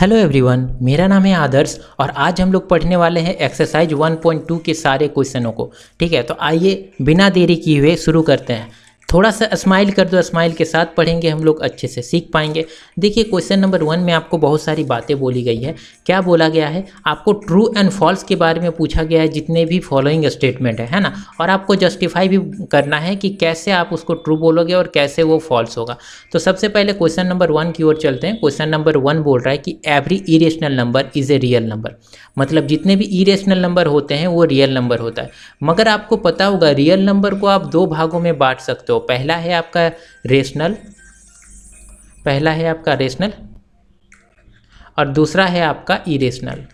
Hello everyone, मेरा नाम है आदर्श और आज हम लोग पढ़ने वाले हैं एक्सरसाइज 1.2 के सारे क्वेश्चनों को। ठीक है, तो आइए बिना देरी किए हुए शुरू करते हैं। थोड़ा सा स्माइल कर दो, स्माइल के साथ पढ़ेंगे हम लोग, अच्छे से सीख पाएंगे। देखिए क्वेश्चन नंबर 1 में आपको बहुत सारी बातें बोली गई है। क्या बोला गया है? आपको ट्रू एंड फॉल्स के बारे में पूछा गया है, जितने भी फॉलोइंग स्टेटमेंट है ना, और आपको जस्टिफाई भी करना है कि कैसे आप उसको ट्रू बोलोगे और कैसे वो फॉल्स होगा। तो सबसे पहले क्वेश्चन नंबर 1 की ओर चलते हैं। क्वेश्चन नंबर 1 बोल रहा है कि every irrational number is a real number. मतलब जितने भी इरेशनल नंबर होते हैं वो रियल नंबर होता है। मगर आपको पता होगा रियल नंबर को आप दो भागों में बांट सकते हो। पहला है आपका रेशनल और दूसरा है आपका इरेशनल।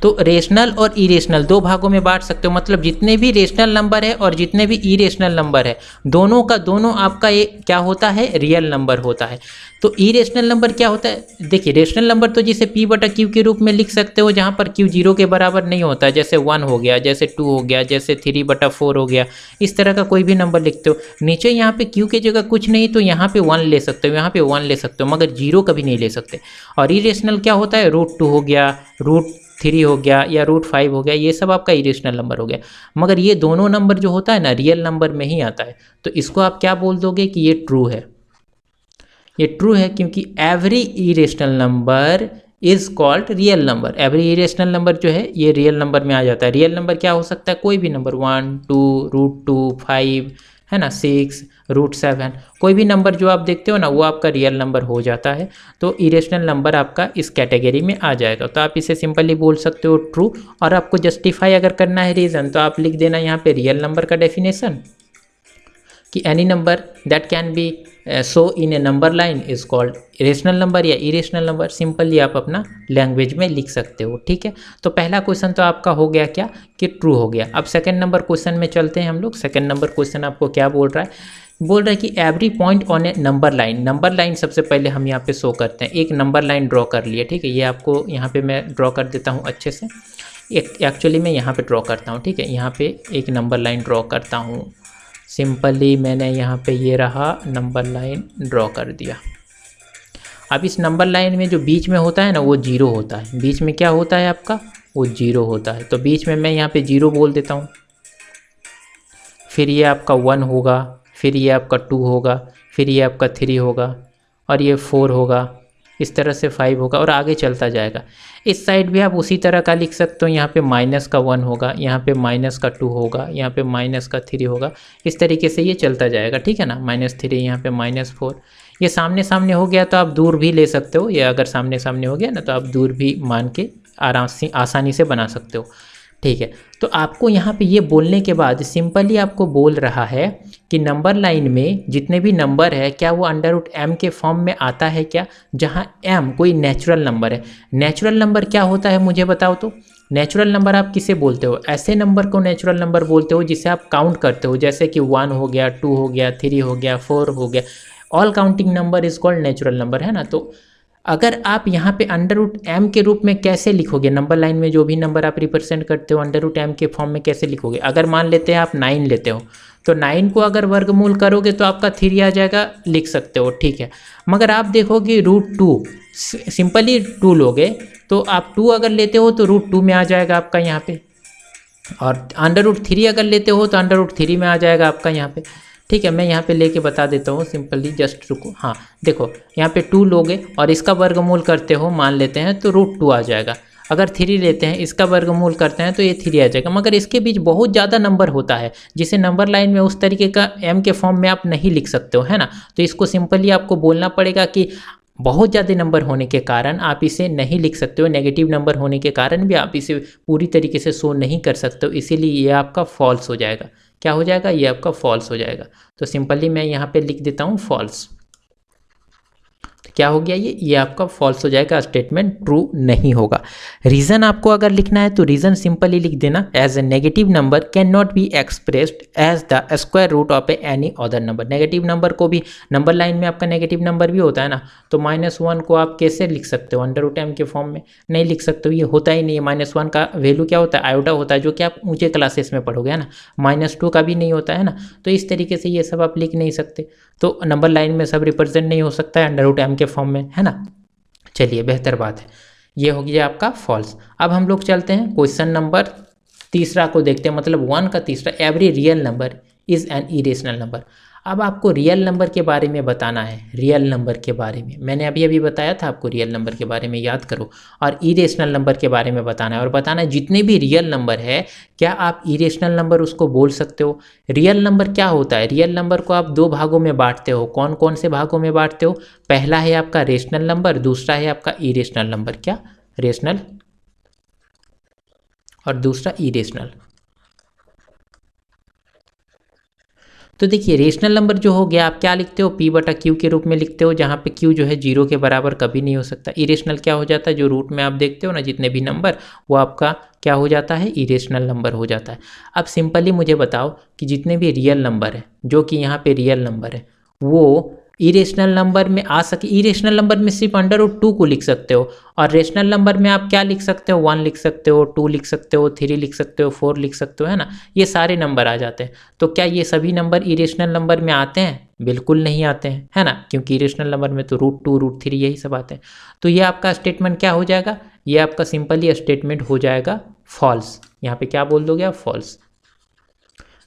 तो रेशनल और इरेशनल दो भागों में बांट सकते हो। मतलब जितने भी रेशनल नंबर है और जितने भी इरेशनल नंबर है, दोनों का दोनों आपका ये क्या होता है? रियल नंबर होता है। तो इरेशनल नंबर क्या होता है? देखिए रेशनल नंबर तो जिसे p बटा q के रूप में लिख सकते हो, जहाँ पर q 0 के बराबर नहीं होता, जैसे 1 हो गया, जैसे 2 हो गया, जैसे 3 बटा 4 हो गया। इस तरह का कोई भी नंबर लिखते हो। नीचे यहाँ पे q की जगह कुछ नहीं तो यहाँ पे 1 ले सकते हो, यहाँ पे 1 ले सकते हो, मगर 0 कभी नहीं ले सकते। और इरेशनल क्या होता है? √2 हो गया, √3 हो गया या √5 हो गया, ये सब आपका इरेशनल नंबर हो गया। मगर ये दोनों नंबर जो होता है ना, रियल नंबर में ही आता है। तो इसको आप क्या बोल दोगे कि ये ट्रू है। ये ट्रू है क्योंकि every irrational number is called real number. Every irrational number जो है ये रियल नंबर में आ जाता है। रियल नंबर क्या हो सकता है? कोई भी नंबर, 1, 2, √2, 5 है ना, 6, √7, कोई भी नंबर जो आप देखते हो ना वो आपका रियल नंबर हो जाता है। तो इरेशनल नंबर आपका इस कैटेगरी में आ जाएगा। तो आप इसे सिंपली बोल सकते हो ट्रू। और आपको जस्टिफाई अगर करना है रीज़न, तो आप लिख देना यहाँ पे रियल नंबर का डेफिनेशन कि any number that can be so in A number line is called rational number या इरेशनल नंबर। सिंपली आप अपना लैंग्वेज में लिख सकते हो। ठीक है, तो पहला क्वेश्चन तो आपका हो गया क्या कि ट्रू हो गया। अब सेकंड नंबर क्वेश्चन में चलते हैं हम लोग। सेकंड नंबर क्वेश्चन आपको क्या बोल रहा है? बोल रहा है कि every point on A number line. Number line सबसे पहले हम यहाँ पे शो करते हैं। एक नंबर लाइन ड्रॉ कर लिए। ठीक है, ये आपको यहाँ पे मैं ड्रॉ कर देता हूँ अच्छे से। एक्चुअली मैं यहाँ पे ड्रॉ करता हूँ। ठीक है, यहाँ पे एक नंबर लाइन ड्रॉ करता हूँ। सिंपली मैंने यहाँ पे ये रहा नंबर लाइन ड्रॉ कर दिया। अब इस नंबर लाइन में जो बीच में होता है ना वो 0 होता है। बीच में क्या होता है आपका? वो 0 होता है। तो बीच में मैं यहाँ पे 0 बोल देता हूँ। फिर ये आपका 1 होगा, फिर ये आपका 2 होगा, फिर ये आपका 3 होगा और ये 4 होगा। इस तरह से 5 होगा और आगे चलता जाएगा। इस साइड भी आप उसी तरह का लिख सकते हो। यहाँ पे माइनस का 1 होगा, यहाँ पे माइनस का 2 होगा, यहाँ पे माइनस का 3 होगा। इस तरीके से ये चलता जाएगा। ठीक है ना, -3, यहाँ पे -4। ये सामने सामने हो गया तो आप दूर भी ले सकते हो। ये अगर सामने सामने हो गया ना तो आप दूर भी मान के आसानी से बना सकते हो। ठीक है, तो आपको यहाँ पे ये बोलने के बाद सिंपली आपको बोल रहा है कि नंबर लाइन में जितने भी नंबर है क्या वो √m के फॉर्म में आता है क्या? जहाँ m कोई नेचुरल नंबर है। नेचुरल नंबर क्या होता है मुझे बताओ तो? नेचुरल नंबर आप किसे बोलते हो? ऐसे नंबर को नेचुरल नंबर बोलते हो जिसे आप काउंट करते हो, जैसे कि 1 हो गया, 2 हो गया, 3 हो गया, 4 हो गया। All counting number is called natural number, है ना। तो अगर आप यहाँ पे √m के रूप में कैसे लिखोगे? नंबर लाइन में जो भी नंबर आप रिप्रेजेंट करते हो √m के फॉर्म में कैसे लिखोगे? अगर मान लेते हैं आप 9 लेते हो तो 9 को अगर वर्गमूल करोगे तो आपका 3 आ जाएगा, लिख सकते हो। ठीक है, मगर आप देखोगे √2, सिंपली 2 लोगे तो आप 2 अगर लेते हो तो √2 में आ जाएगा आपका यहाँ पे, और √3 अगर लेते हो तो √3 में आ जाएगा आपका यहाँ पे। ठीक है, मैं यहाँ पे लेके बता देता हूँ सिंपली, जस्ट रुको। हाँ देखो, यहाँ पे 2 लोगे और इसका वर्गमूल करते हो मान लेते हैं तो √2 आ जाएगा। अगर 3 लेते हैं, इसका वर्गमूल करते हैं तो ये 3 आ जाएगा। मगर इसके बीच बहुत ज़्यादा नंबर होता है जिसे नंबर लाइन में उस तरीके का m के फॉर्म में आप नहीं लिख सकते हो, है ना। तो इसको सिंपली आपको बोलना पड़ेगा कि बहुत ज़्यादा नंबर होने के कारण आप इसे नहीं लिख सकते हो। नेगेटिव नंबर होने के कारण भी आप इसे पूरी तरीके से शो नहीं कर सकते हो, इसीलिए ये आपका फॉल्स हो जाएगा। क्या हो जाएगा? ये आपका फॉल्स हो जाएगा। तो सिंपली मैं यहाँ पे लिख देता हूँ फॉल्स। क्या हो गया? ये आपका फॉल्स हो जाएगा, स्टेटमेंट ट्रू नहीं होगा। रीज़न आपको अगर लिखना है तो रीज़न सिंपली लिख देना, as a negative number can not be expressed as the square root of any other number. Negative number को भी, नंबर लाइन में आपका नेगेटिव नंबर भी होता है ना, तो -1 को आप कैसे लिख सकते हो? √m के फॉर्म में नहीं लिख सकते हो, ये होता ही नहीं है। -1 का वैल्यू क्या होता है? आयोटा होता है, जो कि आप ऊंचे क्लासेस में पढ़ोगे, है ना। -2 का भी नहीं होता है ना। तो इस तरीके से ये सब आप लिख नहीं सकते। तो नंबर लाइन में सब रिप्रेजेंट नहीं हो सकता है अंडर रूट m के फॉर्म में, है ना। चलिए बेहतर बात है, ये हो गया आपका फॉल्स। अब हम लोग चलते हैं क्वेश्चन नंबर तीसरा को देखते हैं, मतलब 1 का तीसरा, every real number is an irrational number. अब आपको रियल नंबर के बारे में बताना है, रियल नंबर के बारे में मैंने अभी अभी बताया था आपको, रियल नंबर के बारे में याद करो, और इरेशनल नंबर के बारे में बताना है, और बताना है जितने भी रियल नंबर है क्या आप इरेशनल नंबर उसको बोल सकते हो। रियल नंबर क्या होता है, रियल नंबर को आप दो भागों में बांटते हो, कौन कौन से भागों में बांटते हो, पहला है आपका रेशनल नंबर, दूसरा है आपका इरेशनल नंबर। क्या, रेशनल और दूसरा इरेशनल। तो देखिए रेशनल नंबर जो हो गया आप क्या लिखते हो, p बटा q के रूप में लिखते हो, जहाँ पे q जो है 0 के बराबर कभी नहीं हो सकता। इरेशनल क्या हो जाता है, जो रूट में आप देखते हो ना जितने भी नंबर, वो आपका क्या हो जाता है, इरेशनल नंबर हो जाता है। अब सिंपली मुझे बताओ कि जितने भी रियल नंबर है, जो कि यहाँ पे रियल नंबर है, वो इरेशनल नंबर में आ सके। इरेशनल नंबर में सिर्फ अंडर रूट 2 को लिख सकते हो, और रेशनल नंबर में आप क्या लिख सकते हो, 1 लिख सकते हो, 2 लिख सकते हो, 3 लिख सकते हो, 4 लिख सकते हो, है ना, ये सारे नंबर आ जाते हैं। तो क्या ये सभी नंबर इरेशनल नंबर में आते हैं, बिल्कुल नहीं आते हैं, है ना, क्योंकि इरेशनल नंबर में तो रूट 2 रूट 3 यही सब आते हैं। तो ये आपका स्टेटमेंट क्या हो जाएगा, ये आपका सिंपली स्टेटमेंट हो जाएगा फॉल्स। यहाँ पे क्या बोल दोगे आप, फॉल्स।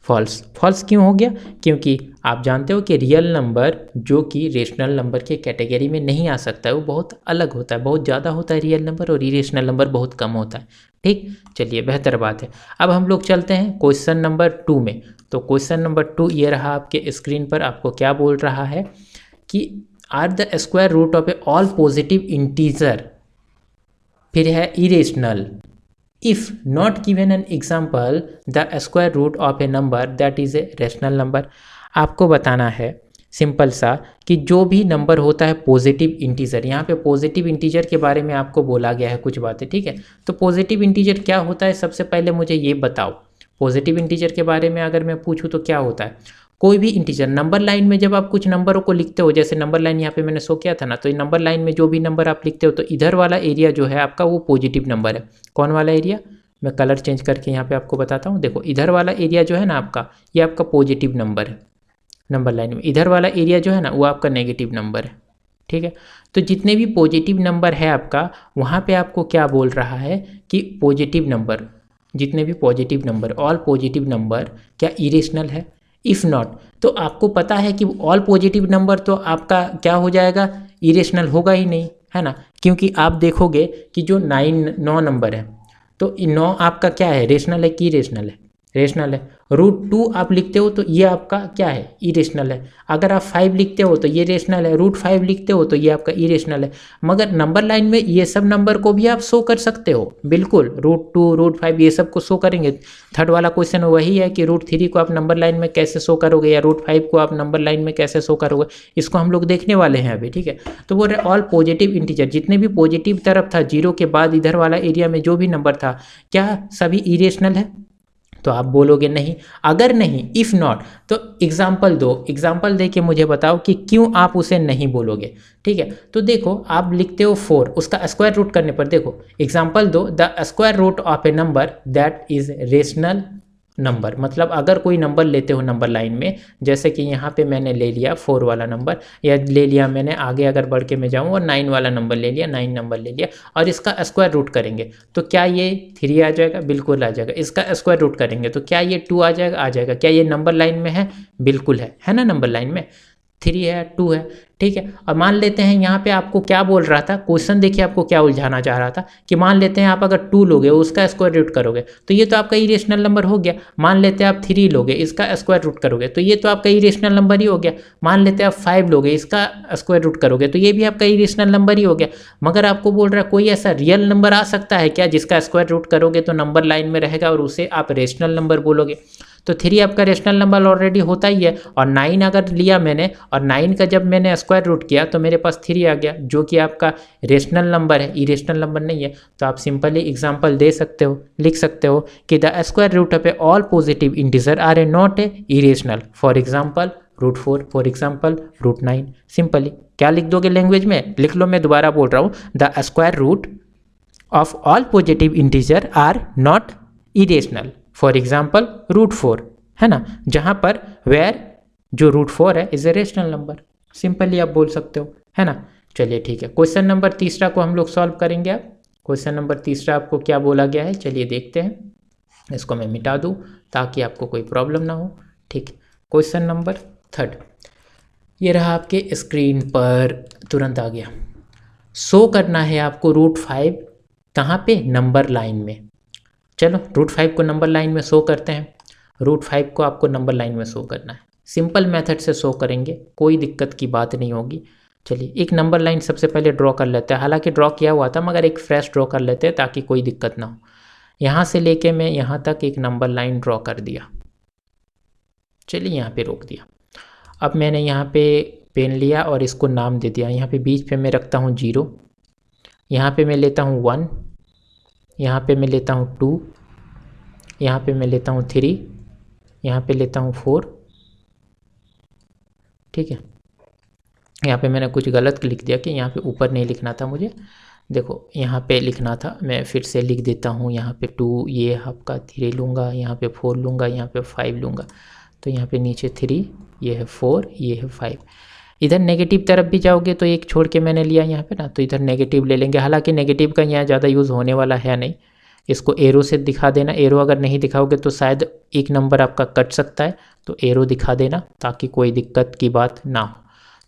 फॉल्स, फॉल्स क्यों हो गया, क्योंकि आप जानते हो कि रियल नंबर जो कि रेशनल नंबर के कैटेगरी में नहीं आ सकता है, वो बहुत अलग होता है, बहुत ज़्यादा होता है रियल नंबर, और इरेशनल नंबर बहुत कम होता है। ठीक, चलिए बेहतर बात है। अब हम लोग चलते हैं क्वेश्चन नंबर 2 में। तो क्वेश्चन नंबर 2 ये रहा आपके स्क्रीन पर, आपको क्या बोल रहा है कि are the square root of a all positive integer, फिर है irrational, if not given an example the square root of a number that is a rational number। आपको बताना है सिंपल सा कि जो भी नंबर होता है पॉजिटिव इंटीजर, यहाँ पे पॉजिटिव इंटीजर के बारे में आपको बोला गया है कुछ बातें, ठीक है। तो पॉजिटिव इंटीजर क्या होता है, सबसे पहले मुझे ये बताओ, पॉजिटिव इंटीजर के बारे में अगर मैं पूछूँ तो क्या होता है, कोई भी इंटीजर नंबर लाइन में जब आप कुछ नंबरों को लिखते हो, जैसे नंबर लाइन यहाँ पे मैंने शो किया था ना, तो नंबर लाइन में जो भी नंबर आप लिखते हो तो इधर वाला एरिया जो है आपका वो पॉजिटिव नंबर है। कौन वाला एरिया, मैं कलर चेंज करके यहाँ पे आपको बताता हूँ, देखो इधर वाला एरिया जो है ना आपका, ये आपका पॉजिटिव नंबर है नंबर लाइन में, इधर वाला एरिया जो है ना वो आपका नेगेटिव नंबर है। ठीक है, तो जितने भी पॉजिटिव नंबर है आपका, वहाँ पे आपको क्या बोल रहा है कि पॉजिटिव नंबर, जितने भी positive number, all positive number क्या इरेशनल है। इफ़ नॉट, तो आपको पता है कि ऑल पॉजिटिव नंबर तो आपका क्या हो जाएगा, इरेशनल होगा ही नहीं, है ना, क्योंकि आप देखोगे कि जो 9 नंबर है, तो 9 आपका क्या है, रेशनल है कि इरेशनल है, रेशनल है। रूट 2 आप लिखते हो तो ये आपका क्या है, इरेशनल है। अगर आप 5 लिखते हो तो ये रेशनल है, रूट 5 लिखते हो तो ये आपका इरेशनल है। मगर नंबर लाइन में ये सब नंबर को भी आप शो कर सकते हो, बिल्कुल, रूट 2 रूट 5 ये सब को शो करेंगे। थर्ड वाला क्वेश्चन वही है कि रूट 3 को आप नंबर लाइन में कैसे शो करोगे, या रूट 5 को आप नंबर लाइन में कैसे शो करोगे, इसको हम लोग देखने वाले हैं अभी, ठीक है। तो वो ऑल पॉजिटिव इंटीजर, जितने भी पॉजिटिव तरफ था, 0 के बाद इधर वाला एरिया में जो भी नंबर था, क्या सभी इरेशनल है, तो आप बोलोगे नहीं। अगर नहीं, इफ़ नॉट, तो एग्जाम्पल दो, एग्जाम्पल दे के मुझे बताओ कि क्यों आप उसे नहीं बोलोगे। ठीक है, तो देखो आप लिखते हो 4, उसका स्क्वायर रूट करने पर देखो, एग्जाम्पल दो, the square root of a number that is rational number. मतलब अगर कोई नंबर लेते हो नंबर लाइन में, जैसे कि यहाँ पे मैंने ले लिया 4 वाला नंबर, या ले लिया मैंने आगे अगर बढ़ के मैं जाऊँ और 9 वाला नंबर ले लिया, 9 नंबर ले लिया, और इसका स्क्वायर रूट करेंगे तो क्या ये 3 आ जाएगा, बिल्कुल आ जाएगा। इसका स्क्वायर रूट करेंगे तो क्या ये 2 आ जाएगा, आ जाएगा। क्या ये नंबर लाइन में है, बिल्कुल है ना, नंबर लाइन में 3 है 2 है, ठीक है। और मान लेते हैं यहाँ पे आपको क्या बोल रहा था, क्वेश्चन देखिए आपको क्या उलझाना चाह रहा था कि मान लेते हैं आप अगर 2 लोगे उसका स्क्वायर रूट करोगे तो ये तो आपका इरेशनल नंबर हो गया। मान लेते हैं आप 3 लोगे इसका स्क्वायर रूट करोगे तो ये तो आपका इरेशनल नंबर ही हो गया। मान लेते हैं आप 5 लोगे इसका स्क्वायर रूट करोगे तो ये भी आपका इरेशनल नंबर ही हो गया। मगर आपको बोल रहा है कोई ऐसा रियल नंबर आ सकता है क्या जिसका स्क्वायर रूट करोगे तो नंबर लाइन में रहेगा और उसे आप रेशनल नंबर बोलोगे। तो 3 आपका रेशनल नंबर ऑलरेडी होता ही है, और 9 अगर लिया मैंने और 9 का जब मैंने स्क्वायर रूट किया तो मेरे पास 3 आ गया, जो कि आपका रेशनल नंबर है, इरेशनल नंबर नहीं है। तो आप सिंपली एग्जांपल दे सकते हो, लिख सकते हो कि the square root of a all positive integer are a not a irrational, for example root 4, for example root 9। Simply क्या लिख दोगे लैंग्वेज में, लिख लो, मैं दोबारा बोल रहा हूँ, the square root of all positive integer are not irrational, for example root 4, है ना, जहाँ पर वेयर जो रूट 4 है is a rational number, simply आप बोल सकते हो, है ना। चलिए ठीक है, क्वेश्चन नंबर तीसरा को हम लोग सॉल्व करेंगे। अब क्वेश्चन नंबर तीसरा आपको क्या बोला गया है, चलिए देखते हैं। इसको मैं मिटा दूँ ताकि आपको कोई प्रॉब्लम ना हो। ठीक, क्वेश्चन नंबर थर्ड ये रहा आपके स्क्रीन पर, तुरंत आ गया। शो करना है आपको रूट 5 कहाँ पे, नंबर लाइन में। चलो रूट 5 को नंबर लाइन में शो करते हैं। रूट 5 को आपको नंबर लाइन में शो करना है, सिंपल मेथड से शो करेंगे, कोई दिक्कत की बात नहीं होगी। चलिए एक नंबर लाइन सबसे पहले ड्रॉ कर लेते हैं, हालांकि ड्रॉ किया हुआ था मगर एक फ्रेश ड्रॉ कर लेते हैं ताकि कोई दिक्कत ना हो। यहाँ से लेके मैं यहाँ तक एक नंबर लाइन ड्रॉ कर दिया, चलिए यहाँ पे रोक दिया। अब मैंने यहाँ पे पेन लिया और इसको नाम दे दिया। यहाँ पे बीच पे मैं रखता हूँ 0, यहाँ पे मैं लेता हूँ 1, यहाँ पे मैं लेता हूँ 2, यहाँ पे मैं लेता हूँ 3, यहाँ पे लेता हूँ 4। ठीक है, यहाँ पे मैंने कुछ गलत लिख दिया कि यहाँ पे ऊपर नहीं लिखना था मुझे, देखो यहाँ पे लिखना था, मैं फिर से लिख देता हूँ। यहाँ पे 2, ये आपका 3 लूँगा, यहाँ पे 4 लूँगा, यहाँ पे 5 लूँगा, तो यहाँ पे नीचे 3, ये है 4, ये है 5। इधर नेगेटिव तरफ भी जाओगे तो एक छोड़ के मैंने लिया यहाँ पे ना, तो इधर नेगेटिव ले लेंगे। हालांकि नेगेटिव का यहाँ ज़्यादा यूज़ होने वाला है नहीं, इसको एरो से दिखा देना। एरो अगर नहीं दिखाओगे तो शायद एक नंबर आपका कट सकता है, तो एरो दिखा देना ताकि कोई दिक्कत की बात ना हो।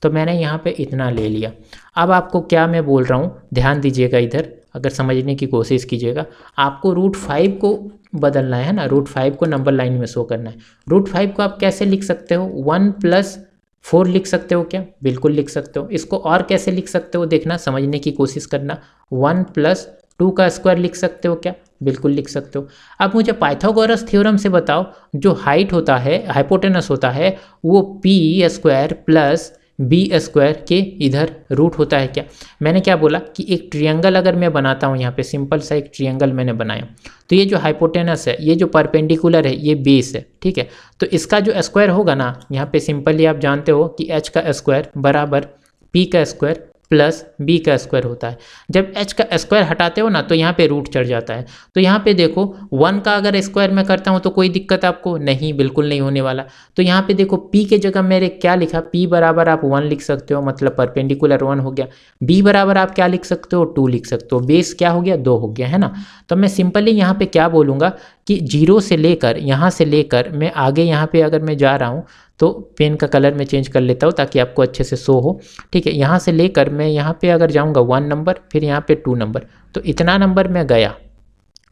तो मैंने यहाँ पे इतना ले लिया। अब आपको क्या मैं बोल रहा हूँ, ध्यान दीजिएगा इधर, अगर समझने की कोशिश कीजिएगा। आपको रूट 5 को बदलना है ना, रूट 5 को नंबर लाइन में शो करना है। रूट 5 को आप कैसे लिख सकते हो, 1+4 लिख सकते हो क्या, बिल्कुल लिख सकते हो। इसको और कैसे लिख सकते हो, देखना, समझने की कोशिश करना। 1+2 का स्क्वायर लिख सकते हो क्या, बिल्कुल लिख सकते हो। अब मुझे पाइथागोरस थ्योरम से बताओ, जो हाइट होता है, हाइपोटेनस होता है, वो p² प्लस b² के इधर रूट होता है क्या। मैंने क्या बोला कि एक ट्रियंगल अगर मैं बनाता हूँ, यहाँ पे सिंपल सा एक ट्रियंगल मैंने बनाया, तो ये जो हाइपोटेनस है, ये जो परपेंडिकुलर है, ये बेस है, ठीक है। तो इसका जो स्क्वायर होगा ना, यहाँ पे सिंपली आप जानते हो कि h का स्क्वायर बराबर p² प्लस b² होता है। जब h का स्क्वायर हटाते हो ना तो यहाँ पे रूट चढ़ जाता है। तो यहाँ पे देखो 1 का अगर स्क्वायर मैं करता हूँ तो कोई दिक्कत आपको नहीं, बिल्कुल नहीं होने वाला। तो यहाँ पे देखो p के जगह मेरे क्या लिखा, p बराबर आप 1 लिख सकते हो, मतलब परपेंडिकुलर 1 हो गया। b बराबर आप क्या लिख सकते हो, 2 लिख सकते हो। बेस क्या हो गया, 2 हो गया, है ना। तो मैं सिंपली यहाँ पे क्या बोलूँगा कि 0 से लेकर, यहाँ से लेकर मैं आगे यहाँ पे अगर मैं जा रहा हूँ तो पेन का कलर मैं चेंज कर लेता हूँ ताकि आपको अच्छे से शो हो। ठीक है, यहाँ से लेकर मैं यहाँ पे अगर जाऊँगा 1 नंबर, फिर यहाँ पे 2 नंबर, तो इतना नंबर मैं गया।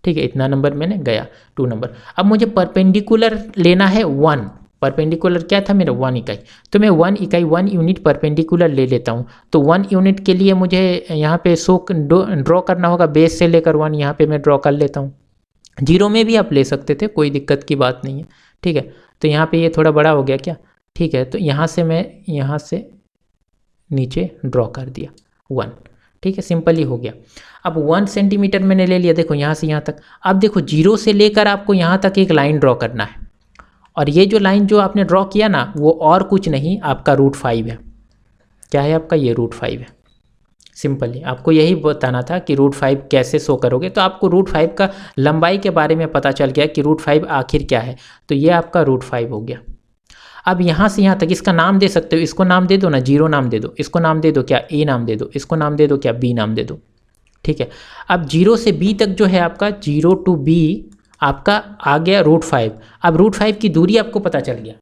ठीक है, इतना नंबर मैंने गया, 2 नंबर। अब मुझे परपेंडिकुलर लेना है 1, परपेंडिकुलर क्या था मेरा, 1 इकाई। तो मैं 1 इकाई 1 यूनिट परपेंडिकुलर ले लेता हूँ। तो 1 यूनिट के लिए मुझे यहाँ पे शो ड्रॉ करना होगा, बेस से लेकर 1 यहाँ पे मैं ड्रॉ कर लेता हूँ। 0 में भी आप ले सकते थे, कोई दिक्कत की बात नहीं है। ठीक है, तो यहाँ पे ये थोड़ा बड़ा हो गया क्या, ठीक है। तो यहाँ से मैं यहाँ से नीचे ड्रॉ कर दिया 1, ठीक है, सिंपल ही हो गया। अब 1 सेंटीमीटर मैंने ले लिया, देखो यहाँ से यहाँ तक। अब देखो 0 से लेकर आपको यहाँ तक एक लाइन ड्रॉ करना है, और ये जो लाइन जो आपने ड्रॉ किया ना, वो और कुछ नहीं, आपका रूट 5 है। क्या है आपका, ये रूट 5 है। सिंपली आपको यही बताना था कि रूट 5 कैसे शो करोगे। तो आपको रूट 5 का लंबाई के बारे में पता चल गया कि रूट 5 आखिर क्या है। तो ये आपका रूट 5 हो गया। अब यहाँ से यहाँ तक इसका नाम दे सकते हो, इसको नाम दे दो ना, 0 नाम दे दो, इसको नाम दे दो क्या, a नाम दे दो, इसको नाम दे दो क्या, b नाम दे दो। ठीक है, अब 0 से b तक जो है आपका, 0 to b आपका आ गया रूट 5। अब रूट 5 की दूरी आपको पता चल गया।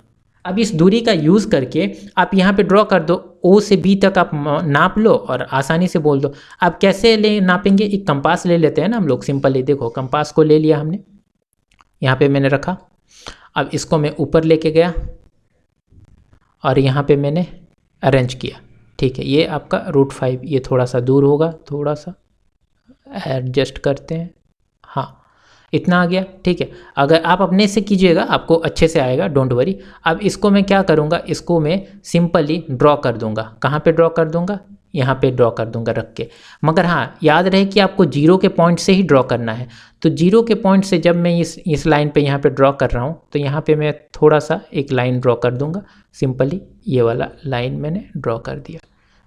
अब इस दूरी का यूज़ करके आप यहाँ पे ड्रॉ कर दो, O से B तक आप नाप लो और आसानी से बोल दो। अब कैसे ले नापेंगे, एक कंपास ले लेते हैं ना हम लोग, सिंपली देखो कंपास को ले लिया हमने, यहाँ पे मैंने रखा। अब इसको मैं ऊपर लेके गया और यहाँ पे मैंने अरेंज किया। ठीक है, ये आपका रूट 5, ये थोड़ा सा दूर होगा, थोड़ा सा एडजस्ट करते हैं, हाँ इतना आ गया। ठीक है, अगर आप अपने से कीजिएगा आपको अच्छे से आएगा, डोंट वरी। अब इसको मैं क्या करूँगा, इसको मैं सिंपली ड्रॉ कर दूँगा। कहाँ पे ड्रॉ कर दूँगा, यहाँ पे ड्रॉ कर दूँगा रख के। मगर हाँ याद रहे कि आपको 0 के पॉइंट से ही ड्रॉ करना है। तो 0 के पॉइंट से जब मैं इस लाइन पे यहाँ पे ड्रॉ कर रहा हूँ, तो यहाँ पे मैं थोड़ा सा एक लाइन ड्रॉ कर दूँगा। सिंपली ये वाला लाइन मैंने ड्रॉ कर दिया,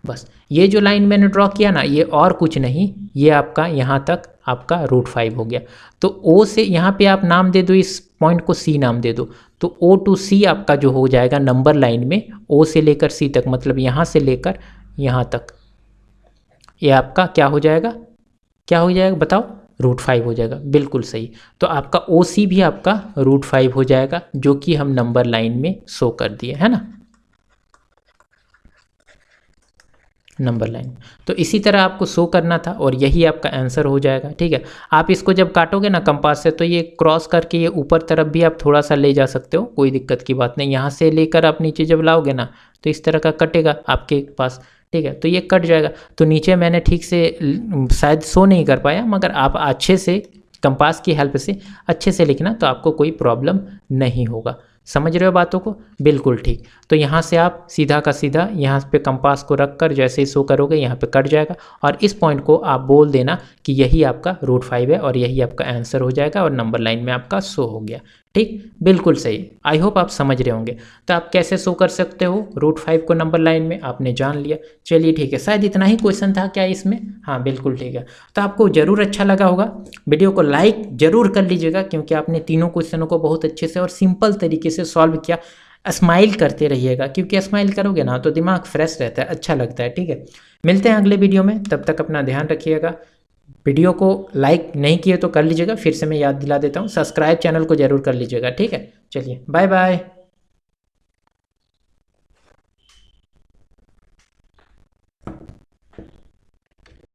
बस। ये जो लाइन मैंने ड्रॉ किया ना, ये और कुछ नहीं, ये आपका यहाँ तक आपका रूट 5 हो गया। तो O से यहाँ पे आप नाम दे दो, इस पॉइंट को C नाम दे दो। तो O to C आपका जो हो जाएगा नंबर लाइन में, O से लेकर C तक, मतलब यहाँ से लेकर यहाँ तक, ये आपका क्या हो जाएगा, क्या हो जाएगा बताओ, √5 हो जाएगा। बिल्कुल सही। तो आपका OC भी आपका √5 हो जाएगा, जो कि हम नंबर लाइन में शो कर दिए, है ना, नंबर लाइन। तो इसी तरह आपको शो करना था और यही आपका आंसर हो जाएगा। ठीक है, आप इसको जब काटोगे ना कंपास से, तो ये क्रॉस करके ये ऊपर तरफ भी आप थोड़ा सा ले जा सकते हो, कोई दिक्कत की बात नहीं। यहाँ से लेकर आप नीचे जब लाओगे ना, तो इस तरह का कटेगा आपके पास। ठीक है, तो ये कट जाएगा। तो नीचे मैंने ठीक से शायद शो नहीं कर पाया, मगर आप अच्छे से कंपास की हेल्प से अच्छे से लिखना, तो आपको कोई प्रॉब्लम नहीं होगा। समझ रहे हो बातों को, बिल्कुल ठीक। तो यहाँ से आप सीधा का सीधा यहाँ पे कंपास को रख कर जैसे ही शो करोगे यहाँ पे कट जाएगा, और इस पॉइंट को आप बोल देना कि यही आपका √5 है और यही आपका आंसर हो जाएगा, और नंबर लाइन में आपका शो हो गया। ठीक, बिल्कुल सही। आई होप आप समझ रहे होंगे। तो आप कैसे शो कर सकते हो √5 को नंबर लाइन में, आपने जान लिया। चलिए ठीक है, शायद इतना ही क्वेश्चन था क्या इसमें। हाँ बिल्कुल ठीक है। तो आपको ज़रूर अच्छा लगा होगा, वीडियो को लाइक ज़रूर कर लीजिएगा, क्योंकि आपने तीनों क्वेश्चनों को बहुत अच्छे से और सिंपल तरीके से सॉल्व किया। स्माइल करते रहिएगा, क्योंकि स्माइल करोगे ना तो दिमाग फ्रेश रहता है, अच्छा लगता है। ठीक है, मिलते हैं अगले वीडियो में, तब तक अपना ध्यान रखिएगा। वीडियो को लाइक नहीं किए तो कर लीजिएगा, फिर से मैं याद दिला देता हूँ, सब्सक्राइब चैनल को जरूर कर लीजिएगा। ठीक है, चलिए बाय बाय।